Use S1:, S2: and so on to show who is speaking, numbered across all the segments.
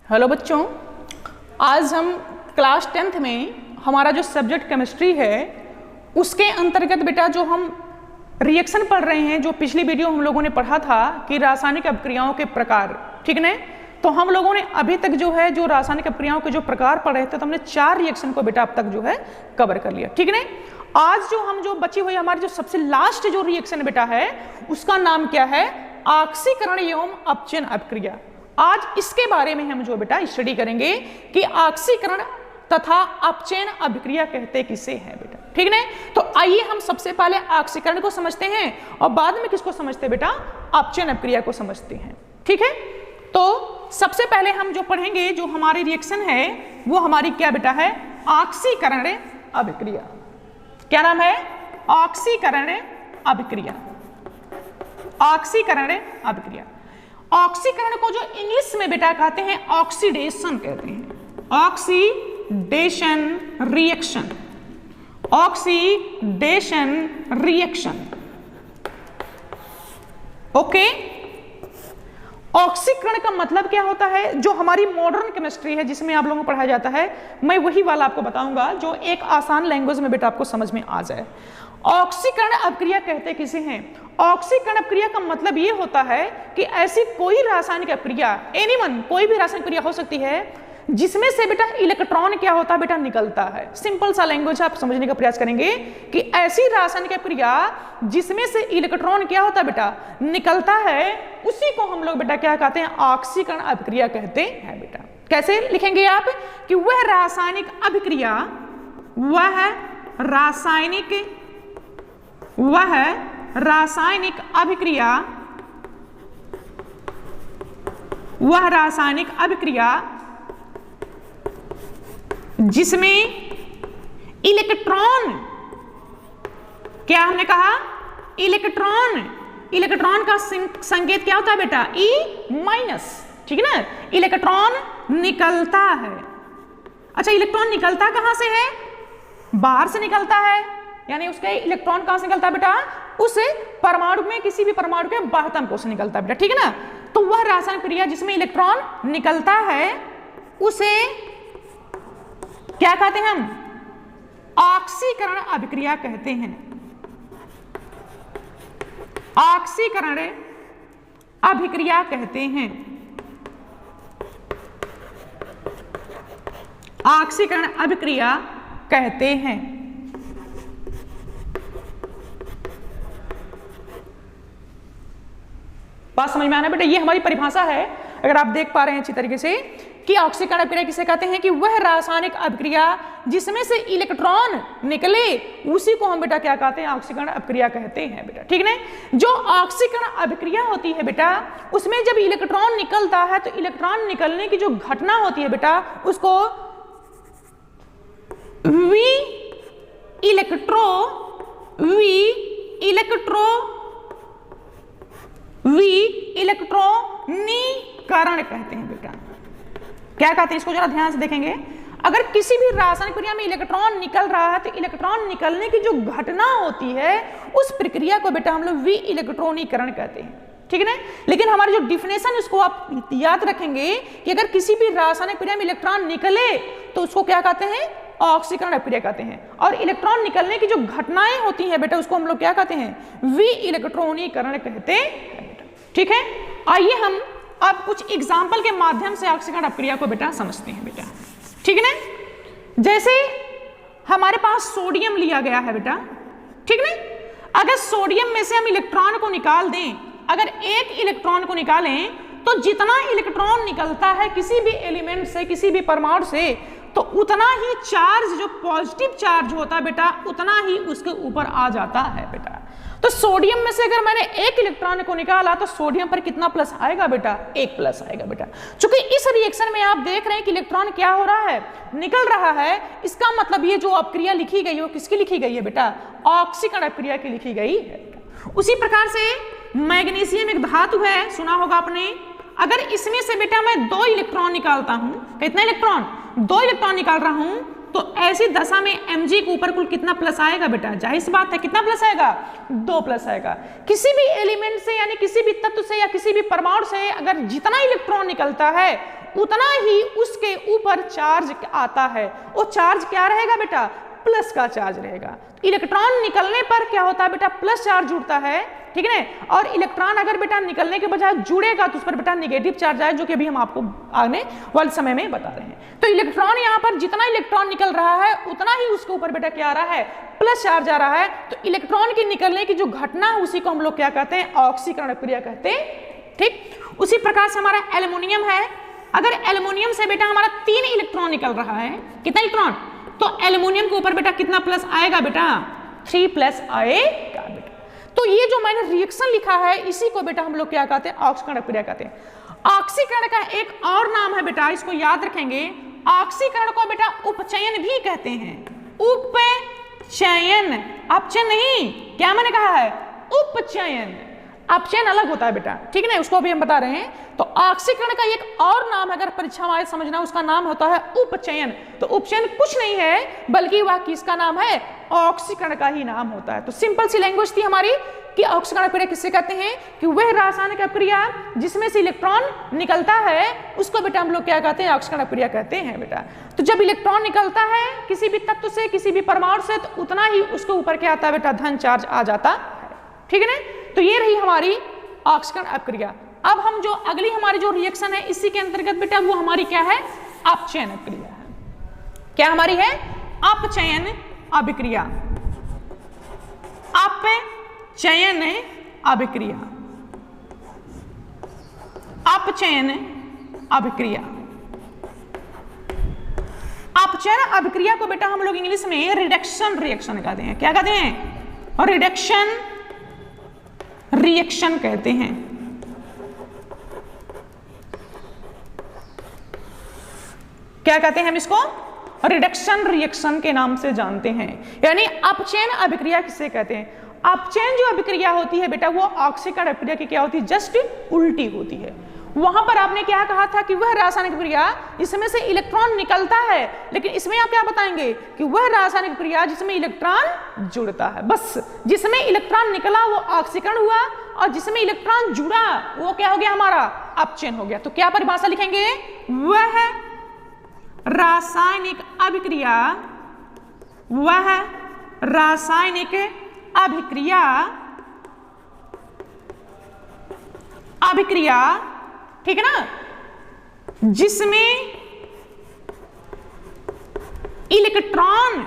S1: Hello बच्चों, आज हम क्लास 10th में हमारा जो सब्जेक्ट केमिस्ट्री है उसके अंतर्गत बेटा जो हम रिएक्शन पढ़ रहे हैं। जो पिछली वीडियो हम लोगों ने पढ़ा था कि रासायनिक अभिक्रियाओं के प्रकार, ठीक है। तो हम लोगों ने अभी तक जो है जो रासायनिक अभिक्रियाओं के जो प्रकार पढ़े थे तो हमने 4 रिएक्शन को बेटा अब तक जो है कवर कर लिया, ठीक है। आज जो बची हुई हमारी जो सबसे लास्ट जो रिएक्शन बेटा है उसका नाम क्या है? ऑक्सीकरण एवं अपचयन अभिक्रिया। आज इसके बारे में हम जो बेटा स्टडी करेंगे कि ऑक्सीकरण तथा अपचयन अभिक्रिया कहते किसे हैं बेटा, ठीक है। तो आइए हम सबसे पहले ऑक्सीकरण को समझते हैं और बाद में किसको समझते हैं बेटा? अपचयन अभिक्रिया को समझते हैं, ठीक है। तो सबसे पहले हम जो पढ़ेंगे जो हमारी रिएक्शन है वो हमारी क्या बेटा है? ऑक्सीकरण अभिक्रिया। क्या नाम है? ऑक्सीकरण अभिक्रिया। ऑक्सीकरण अभिक्रिया। ऑक्सीकरण को जो इंग्लिश में बेटा कहते हैं ऑक्सीडेशन कहते हैं। Oxidation reaction. Oxidation reaction, okay. ऑक्सीकरण का मतलब क्या होता है? जो हमारी मॉडर्न केमिस्ट्री है जिसमें आप लोगों को पढ़ाया जाता है, मैं वही वाला आपको बताऊंगा जो एक आसान लैंग्वेज में बेटा आपको समझ में आ जाए। ऑक्सीकरण अभिक्रिया कहते किसे हैं? ऑक्सीकरण अभिक्रिया का मतलब ये होता है कि ऐसी कोई रासायनिक अभिक्रिया, एनीवन, कोई भी रासायनिक अभिक्रिया हो सकती है जिसमें से बेटा इलेक्ट्रॉन क्या होता है बेटा? निकलता है। सिंपल सा लैंग्वेज आप समझने का प्रयास करेंगे कि ऐसी रासायनिक अभिक्रिया जिसमें से इलेक्ट्रॉन क्या होता है बेटा? निकलता है, उसी को हम लोग बेटा क्या कहते हैं? ऑक्सीकरण अभिक्रिया कहते हैं बेटा। कैसे लिखेंगे आप? कि वह रासायनिक अभिक्रिया, वह रासायनिक अभिक्रिया, वह रासायनिक अभिक्रिया जिसमें इलेक्ट्रॉन, क्या हमने कहा? इलेक्ट्रॉन का संकेत क्या होता है बेटा? E-, ठीक है ना। इलेक्ट्रॉन निकलता है। अच्छा, इलेक्ट्रॉन निकलता कहां से है? बाहर से निकलता है, यानी उसके इलेक्ट्रॉन कहां से निकलता है बेटा? उस परमाणु में, किसी भी परमाणु के बाह्यतम कोश से निकलता है बेटा, ठीक है ना। तो वह रासायनिक क्रिया जिसमें इलेक्ट्रॉन निकलता है उसे क्या कहते हैं हम? ऑक्सीकरण अभिक्रिया कहते हैं। ऑक्सीकरण अभिक्रिया कहते हैं। ऑक्सीकरण अभिक्रिया कहते हैं। बात समझ में आना बेटा? ये हमारी परिभाषा है, अगर आप देख पा रहे हैं अच्छी तरीके से, कि ऑक्सीकरण अभिक्रिया किसे कहते हैं? कि वह रासायनिक अभिक्रिया जिसमें से इलेक्ट्रॉन निकले उसी को हम बेटा क्या कहते हैं? ऑक्सीकरण अभिक्रिया कहते हैं बेटा, ठीक है। जो ऑक्सीकरण अभिक्रिया होती है बेटा उसमें जब इलेक्ट्रॉन निकलता है तो इलेक्ट्रॉन निकलने की जो घटना होती है बेटा उसको इलेक्ट्रॉनीकरण कहते हैं बेटा। क्या कहते हैं इसको? जरा ध्यान से देखेंगे। अगर किसी भी रासायनिक प्रक्रिया में इलेक्ट्रॉन निकल रहा है तो इलेक्ट्रॉन निकलने की जो घटना होती है उस प्रक्रिया को बेटा हम लोग विइलेक्ट्रॉनीकरण कहते हैं, ठीक है ना। लेकिन हमारी जो डिफिनेशन उसको आप याद रखेंगे कि अगर किसी भी रासायनिक प्रक्रिया में इलेक्ट्रॉन निकले तो उसको क्या कहते हैं? ऑक्सीकरण अभिक्रिया कहते हैं। और इलेक्ट्रॉन निकलने की जो घटनाएं होती हैं बेटा उसको हम लोग क्या कहते हैं? विइलेक्ट्रॉनीकरण कहते हैं बेटा, ठीक है। आइए हम अब कुछ एग्जाम्पल के माध्यम से ऑक्सीकरण अभिक्रिया को बेटा समझते हैं बेटा, ठीक है ना। जैसे हमारे पास सोडियम लिया गया है बेटा, ठीक है ना। अगर सोडियम में से हम इलेक्ट्रॉन को निकाल दें, अगर एक इलेक्ट्रॉन को निकालें तो जितना इलेक्ट्रॉन निकलता है किसी भी एलिमेंट से, किसी भी परमाणु से, तो उतना ही चार्ज, जो पॉजिटिव चार्ज होता है बेटा, उतना ही उसके ऊपर आ जाता है बेटा। तो सोडियम में से अगर मैंने एक इलेक्ट्रॉन को निकाला तो सोडियम पर कितना प्लस आएगा बेटा? 1 प्लस आएगा बेटा। चूंकि इस रिएक्शन में आप देख रहे हैं कि इलेक्ट्रॉन क्या हो रहा है? निकल रहा है। इसका मतलब ये जो अभिक्रिया लिखी गई है किसकी लिखी गई है बेटा? ऑक्सीकरण अभिक्रिया की लिखी गई है। उसी प्रकार से मैग्नीशियम एक धातु है, सुना होगा आपने। अगर इसमें से बेटा मैं 2 इलेक्ट्रॉन निकालता हूं, कितना इलेक्ट्रॉन? 2 इलेक्ट्रॉन निकाल रहा हूं, तो ऐसी दशा में Mg के ऊपर कुल कितना प्लस आएगा बेटा? जाहिर सी बात है कितना प्लस आएगा? 2 प्लस आएगा। किसी भी एलिमेंट से यानी किसी भी तत्व से या किसी भी परमाणु से अगर जितना इलेक्ट्रॉन निकलता है उतना ही उसके ऊपर चार्ज आता है। वो चार्ज क्या रहेगा बेटा? प्लस का चार्ज रहेगा। इलेक्ट्रॉन निकलने पर क्या होता है बेटा? प्लस चार्ज जुड़ता है, ठीक है ना। और इलेक्ट्रॉन अगर बेटा निकलने के बजाय जुड़ेगा तो उस पर बेटा नेगेटिव चार्ज आए, जो कि अभी हम आपको आने वाले समय में बता रहे हैं। तो इलेक्ट्रॉन यहाँ पर जितना इलेक्ट्रॉन निकल रहा है उतना ही उसके ऊपर बेटा क्या आ रहा है? प्लस चार्ज आ रहा है। तो इलेक्ट्रॉन के निकलने की जो घटना है उसी को हम लोग क्या कहते हैं? ऑक्सीकरण प्रक्रिया कहते हैं, ठीक। उसी प्रकार से हमारा एल्युमिनियम है। अगर एल्युमिनियम से बेटा हमारा 3 इलेक्ट्रॉन निकल रहा है, कितना इलेक्ट्रॉन? तो एल्युमिनियम के ऊपर बेटा कितना प्लस आएगा बेटा? 3 प्लस आएगा बेटा। तो ये जो मैंने रिएक्शन लिखा है इसी को बेटा हम लोग क्या कहते हैं? ऑक्सीकरण प्रक्रिया कहते हैं। ऑक्सीकरण का एक और नाम है बेटा, इसको याद रखेंगे। ऑक्सीकरण को बेटा उपचयन भी कहते हैं। उपचयन, अपचयन नहीं। क्या मैंने कहा है? उपचयन। अपचयन अलग होता है बेटा, ठीक है ना, उसको अभी हम बता रहे हैं। तो ऑक्सीकरण का एक और नाम अगर परीक्षा में समझना, उसका नाम होता है उपचयन। तो उपचयन कुछ नहीं है बल्कि वह किसका नाम है? ऑक्सीकरण का ही नाम होता है। तो सिंपल सी लैंग्वेज थी हमारी कि ऑक्सीकरण प्रक्रिया किससे कहते हैं? कि वह रासायनिक प्रक्रिया जिसमें से इलेक्ट्रॉन निकलता है उसको बेटा हम लोग क्या कहते हैं? ऑक्सीकरण प्रक्रिया कहते हैं बेटा। तो जब इलेक्ट्रॉन निकलता है किसी भी तत्व से, किसी भी परमाणु से, तो उतना ही उसके ऊपर क्या आता है बेटा? धन चार्ज आ जाता है, ठीक है ना। तो ये रही हमारी ऑक्सीकरण अभिक्रिया। अब हम जो अगली हमारी जो रिएक्शन है इसी के अंतर्गत बेटा वो हमारी क्या है? अपचयन अभिक्रिया है। क्या हमारी है? अपचयन अभिक्रिया। अपचयन अभिक्रिया। अपचयन अभिक्रिया। अपचयन अभिक्रिया को बेटा हम लोग इंग्लिश में रिडक्शन रिएक्शन कहते हैं। क्या कहते हैं? और रिडक्शन रिएक्शन कहते हैं। क्या कहते हैं हम इसको? रिडक्शन रिएक्शन के नाम से जानते हैं। यानी अपचयन अभिक्रिया किसे कहते हैं? अपचयन जो अभिक्रिया होती है बेटा वो ऑक्सीकरण अभिक्रिया की क्या होती है? जस्ट उल्टी होती है। वहां पर आपने क्या कहा था कि वह रासायनिक प्रक्रिया जिसमें से इलेक्ट्रॉन निकलता है, लेकिन इसमें आप क्या बताएंगे कि वह रासायनिक प्रक्रिया जिसमें इलेक्ट्रॉन जुड़ता है। बस जिसमें इलेक्ट्रॉन निकला वो ऑक्सीकरण हुआ और जिसमें इलेक्ट्रॉन जुड़ा वो क्या हो गया? हमारा अपचयन हो गया। तो क्या परिभाषा लिखेंगे? वह रासायनिक अभिक्रिया, वह रासायनिक अभिक्रिया, अभिक्रिया, ठीक है ना, जिसमें इलेक्ट्रॉन,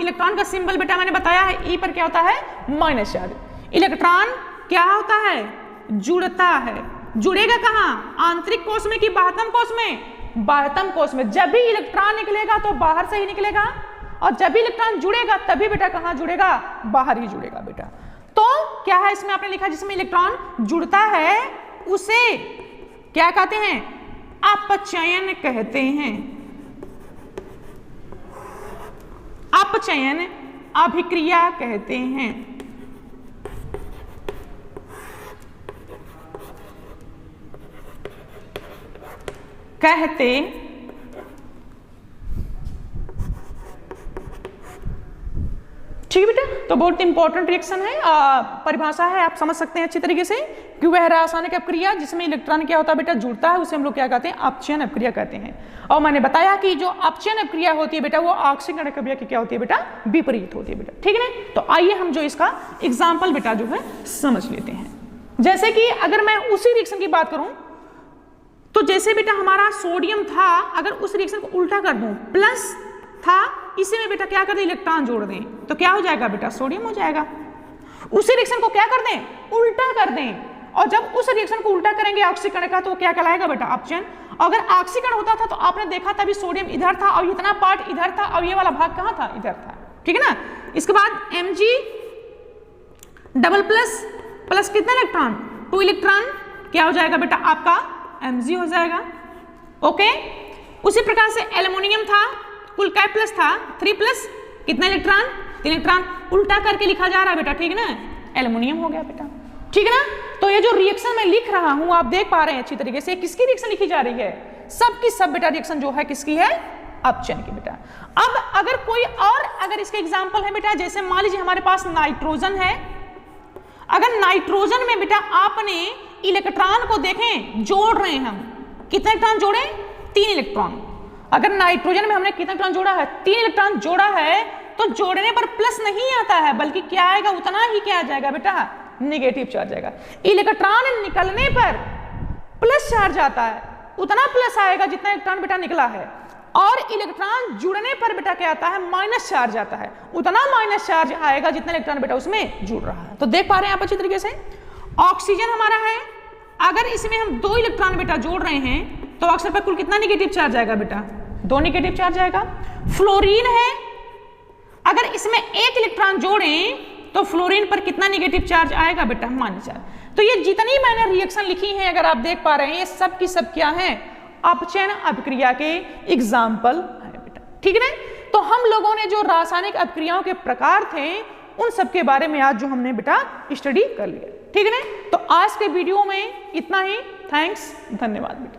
S1: इलेक्ट्रॉन का सिंबल बेटा मैंने बताया है, ई पर क्या होता है? Minus charge. इलेक्ट्रॉन क्या होता है? जुड़ता है। जुड़ेगा कहां? आंतरिक कोश में कि बाह्यतम कोश में? बाह्यतम कोश में। जब भी इलेक्ट्रॉन निकलेगा तो बाहर से ही निकलेगा, और जब भी इलेक्ट्रॉन जुड़ेगा तभी बेटा कहां जुड़ेगा? बाहर ही जुड़ेगा बेटा। तो क्या है इसमें आपने लिखा? जिसमें इलेक्ट्रॉन जुड़ता है उसे क्या कहते हैं? अपचयन कहते हैं। अपचयन अभिक्रिया कहते हैं। कहते ठीक है बेटा। तो बहुत इंपॉर्टेंट रिएक्शन है, परिभाषा है, आप समझ सकते हैं अच्छी तरीके से कि वह रासायनिक अभिक्रिया जिसमें इलेक्ट्रॉन क्या होता है बेटा? जुड़ता है, उसे हम लोग क्या कहते हैं? अपचयन अभिक्रिया कहते हैं। और मैंने बताया कि जो अपचयन अभिक्रिया होती है बेटा वो ऑक्सीकरण अभिक्रिया की क्या होती है बेटा? विपरीत होती है बेटा, ठीक है ना। तो आइए हम जो इसका एग्जाम्पल बेटा जो है समझ लेते हैं। जैसे कि अगर मैं उसी रिएक्शन की बात करूं तो जैसे बेटा हमारा सोडियम था, अगर उस रिएक्शन को उल्टा कर दूं, प्लस था, इसी में बेटा क्या कर दें? इलेक्ट्रॉन जोड़ दें, तो क्या हो जाएगा बेटा? सोडियम हो जाएगा। उसी रिएक्शन को क्या कर दें? उल्टा कर दें, और जब उस रिएक्शन को उल्टा करेंगे ऑक्सीकरण का तो क्या कहलाएगा बेटा? अपचयन। अगर ऑक्सीकरण होता था तो आपने देखा तभी सोडियम इधर था और इतना पार्ट इधर था और ये वाला भाग कहां था? इधर था, ठीक है ना। इसके बाद Mg डबल प्लस प्लस कितना इलेक्ट्रॉन? 2 इलेक्ट्रॉन, क्या हो जाएगा बेटा? आपका Mg हो जाएगा। ओके। उसी प्रकार से एल्युमिनियम था, कुल क्या प्लस था? 3 प्लस कितना इलेक्ट्रॉन? 3 इलेक्ट्रॉन। उल्टा करके लिखा जा रहा है बेटा, ठीक है ना, एल्युमिनियम हो गया बेटा, ठीक है ना। तो ये जो रिएक्शन मैं लिख रहा हूं आप देख पा रहे हैं अच्छी तरीके से, किसकी रिएक्शन लिखी जा रही है? सब की सब बेटा रिएक्शन जो है किसकी है? अपचयन की बेटा। अब अगर कोई और अगर इसके एग्जांपल है बेटा, जैसे मान लीजिए हमारे पास नाइट्रोजन है, अगर नाइट्रोजन में बेटा आपने इलेक्ट्रॉन को देखें, जोड़ रहे हैं हम, कितने इलेक्ट्रॉन जोड़े? 3 इलेक्ट्रॉन। अगर नाइट्रोजन में हमने कितना इलेक्ट्रॉन जोड़ा है? 3 इलेक्ट्रॉन जोड़ा है, तो जोड़ने पर प्लस नहीं आता है, बल्कि क्या आएगा? उतना ही क्या आ जाएगा बेटा? नेगेटिव चार्ज आएगा। इलेक्ट्रॉन निकलने पर प्लस चार्ज आता है, उतना प्लस आएगा जितना इलेक्ट्रॉन बेटा निकला है, और इलेक्ट्रॉन जुड़ने पर बेटा क्या आता है? माइनस चार्ज आता है, उतना माइनस चार्ज आएगा जितना इलेक्ट्रॉन बेटा उसमें जुड़ रहा है। तो देख पा रहे हैं आप अच्छी तरीके से। ऑक्सीजन हमारा है, अगर इसमें हम 2 इलेक्ट्रॉन बेटा जोड़ रहे हैं तो ऑक्सीजन पर कुल कितना नेगेटिव चार्ज आएगा बेटा? 2 नेगेटिव चार्ज आएगा। फ्लोरीन है, अगर इसमें 1 इलेक्ट्रॉन जोड़ें तो फ्लोरीन पर कितना नेगेटिव चार्ज आएगा बेटा? Minus charge. तो ये जितनी मैंने रिएक्शन लिखी है अगर आप देख पा रहे हैं, ये सब की सब क्या है? अपचयन अभिक्रिया के एग्जाम्पल है बेटा, ठीक है। तो हम लोगों ने जो रासायनिक अभिक्रियाओं के प्रकार थे उन सब के बारे में आज जो हमने बेटा स्टडी कर लिया, ठीक है। तो आज के वीडियो में इतना ही। थैंक्स, धन्यवाद बेटा।